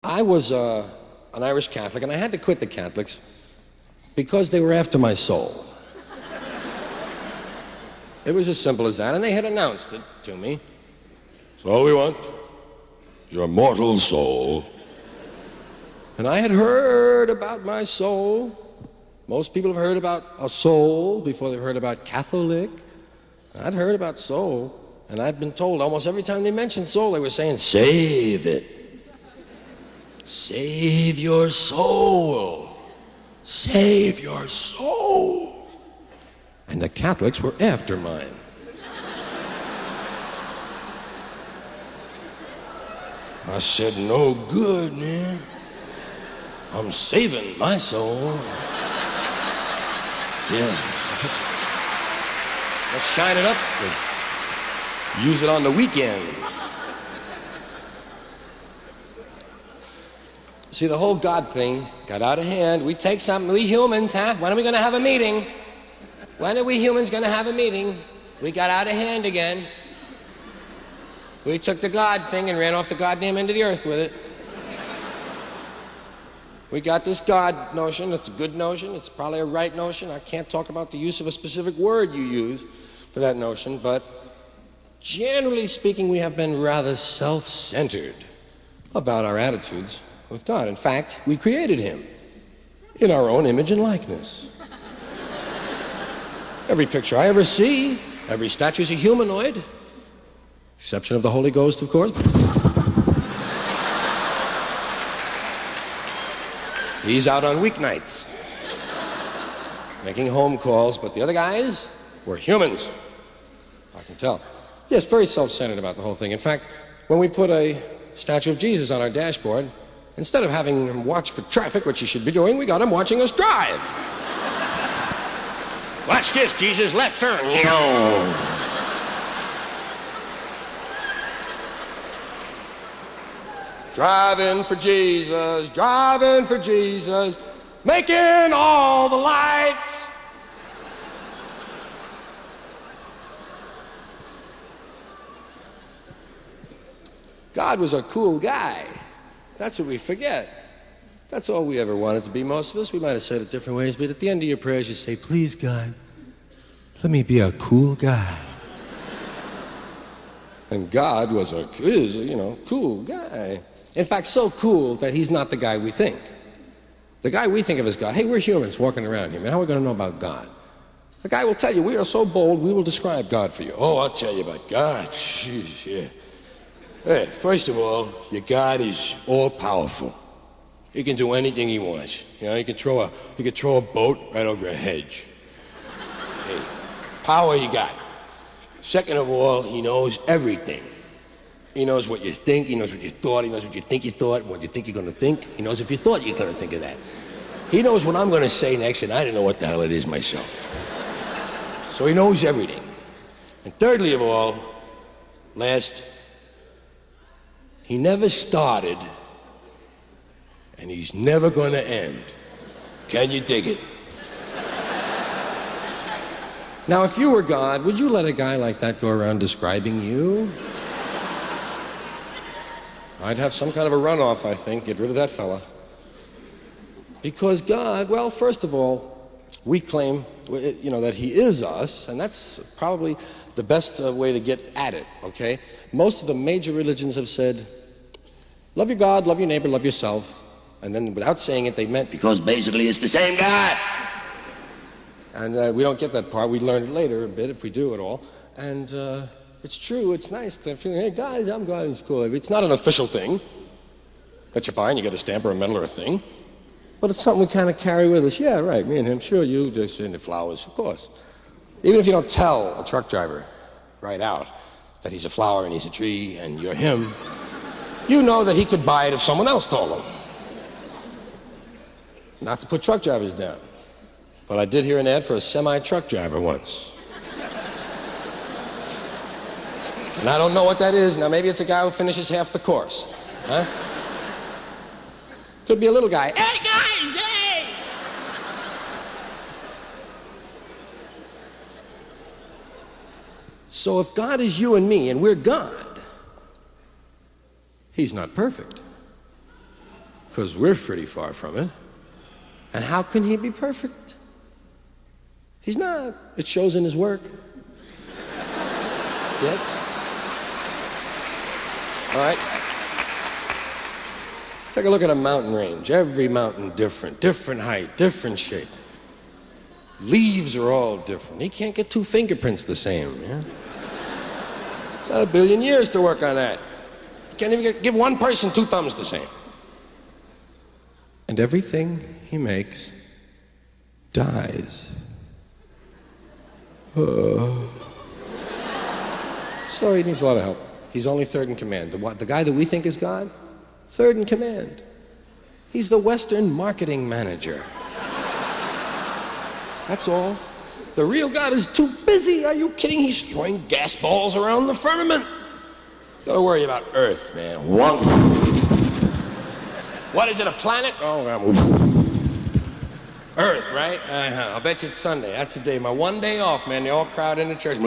I was an Irish Catholic, and I had to quit the Catholics because they were after my soul. It was as simple as that, and they had announced it to me. So we want your mortal soul. And I had heard about my soul. Most people have heard about a soul before they've heard about Catholic. I'd heard about soul, and I'd been told almost every time they mentioned soul, they were saying, save it. Save your soul. Save your soul. And the Catholics were after mine. I said, no good, man. I'm saving my soul. Yeah. Let's shine it up and use it on the weekends. See, the whole God thing got out of hand. We take something, we humans, huh? When are we going to have a meeting? When are we humans going to have a meeting? We got out of hand again. We took the God thing and ran off the goddamn end of the earth with it. We got this God notion. It's a good notion. It's probably a right notion. I can't talk about the use of a specific word you use for that notion, but generally speaking, we have been rather self-centered about our attitudes with God. In fact, we created him in our own image and likeness. Every picture I ever see, every statue is a humanoid, exception of the Holy Ghost, of course. He's out on weeknights, making home calls, but the other guys were humans. I can tell. Yes, very self-centered about the whole thing. In fact, when we put a statue of Jesus on our dashboard, instead of having him watch for traffic, which he should be doing, we got him watching us drive. Watch this, Jesus, left turn. Driving for Jesus, making all the lights. God was a cool guy. That's what we forget. That's all we ever wanted to be, most of us. We might have said it different ways, but at the end of your prayers you say, please, God, let me be a cool guy. And God is a cool guy. In fact, so cool that he's not the guy we think. The guy we think of as God, hey, we're humans walking around here, man. How are we going to know about God? The guy will tell you, we are so bold, we will describe God for you. Oh, I'll tell you about God. Jeez, yeah. Hey, first of all, your God is all-powerful. He can do anything he wants. You know, he can throw a boat right over a hedge. Hey, power you got. Second of all, he knows everything. He knows what you think, he knows what you thought, he knows what you think you thought, what you think you're going to think. He knows if you thought you're going to think of that. He knows what I'm going to say next, and I don't know what the hell it is myself. So he knows everything. And thirdly of all, he never started, and he's never going to end. Can you dig it? Now, if you were God, would you let a guy like that go around describing you? I'd have some kind of a runoff, I think. Get rid of that fella. Because God, well, first of all, we claim, that he is us, and that's probably the best way to get at it, okay? Most of the major religions have said, love your God, love your neighbor, love yourself. And then without saying it, they meant, because basically it's the same God. And we don't get that part. We learn it later a bit, if we do at all. And it's true, it's nice to feel, hey, guys, I'm God, it's cool. It's not an official thing that you buy and you get a stamp or a medal or a thing. But it's something we kind of carry with us. Yeah, right, me and him, sure, you, this, and the flowers, of course. Even if you don't tell a truck driver right out that he's a flower and he's a tree and you're him, you know that he could buy it if someone else told him. Not to put truck drivers down, but I did hear an ad for a semi-truck driver once. And I don't know what that is. Now, maybe it's a guy who finishes half the course. Huh? Could be a little guy. Hey, guys, hey! So if God is you and me, and we're God, he's not perfect. because we're pretty far from it. And how can he be perfect? He's not. It shows in his work. Yes? All right. Take a look at a mountain range. Every mountain different. Different height, different shape. Leaves are all different. He can't get two fingerprints the same. Yeah? It's not a billion years to work on that. You can't even give one person two thumbs the same. And everything he makes dies. So he needs a lot of help. He's only third in command. The guy that we think is God, third in command. He's the Western marketing manager. That's all. The real God is too busy. Are you kidding? He's throwing gas balls around the firmament. He's got to worry about Earth, man. What is it, a planet? Oh, Earth, right? I'll bet you it's Sunday. That's the day. My one day off, man. They all crowd into church.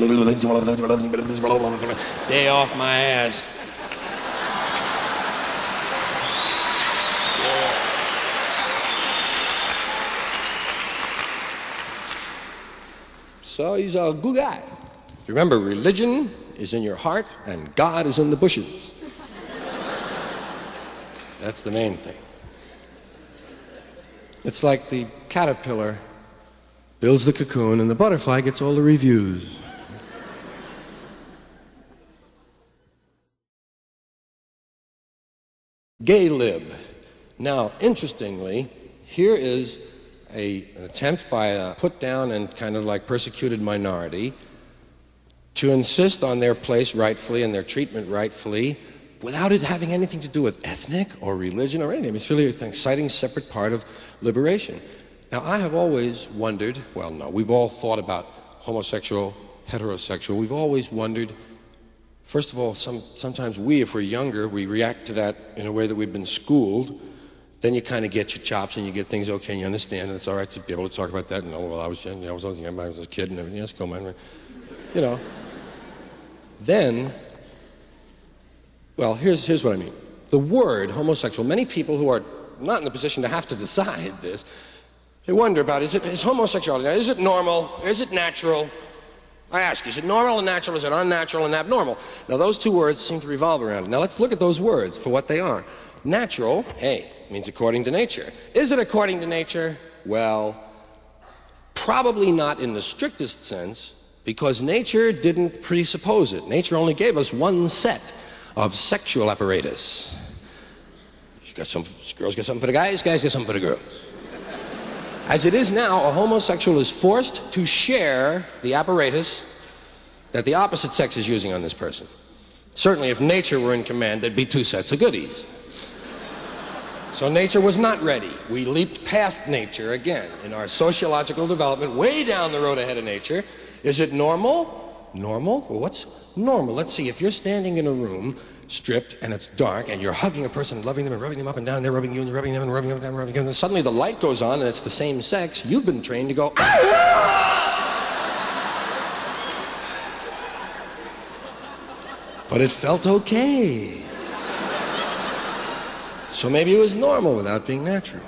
Day off my ass. So he's a good guy. Remember, religion is in your heart and God is in the bushes. That's the main thing. It's like the caterpillar builds the cocoon and the butterfly gets all the reviews. Gay lib. Now, interestingly, here is an attempt by a put down and kind of like persecuted minority to insist on their place rightfully and their treatment rightfully without it having anything to do with ethnic or religion or anything. It's really an exciting separate part of liberation. Now, I have always wondered, well, no, we've all thought about homosexual, heterosexual. We've always wondered, first of all, sometimes we, if we're younger, we react to that in a way that we've been schooled. Then you kind of get your chops and you get things okay and you understand, and it's all right to be able to talk about that. And, oh, well, I was young, I was a kid and everything else, go, man. You know. Then, well, here's what I mean. The word homosexual, many people who are not in the position to have to decide this, they wonder about, is homosexuality, is it normal, is it natural? I ask you, is it normal and natural, is it unnatural and abnormal? Now, those two words seem to revolve around it. Now, let's look at those words for what they are. Natural, hey, means according to nature. Is it according to nature? Well, probably not in the strictest sense, because nature didn't presuppose it. Nature only gave us one set of sexual apparatus. Girls get something for the guys get something for the girls. As it is now, a homosexual is forced to share the apparatus that the opposite sex is using on this person. Certainly, if nature were in command, there'd be two sets of goodies. So nature was not ready. We leaped past nature again in our sociological development, way down the road ahead of nature. Is it normal? Normal? Well, what's normal? Let's see, if you're standing in a room, stripped, and it's dark, and you're hugging a person and loving them and rubbing them up and down, they're rubbing you, and you're rubbing them and rubbing them down, rubbing them, and suddenly the light goes on and it's the same sex, you've been trained to go, but it felt okay. So maybe it was normal without being natural.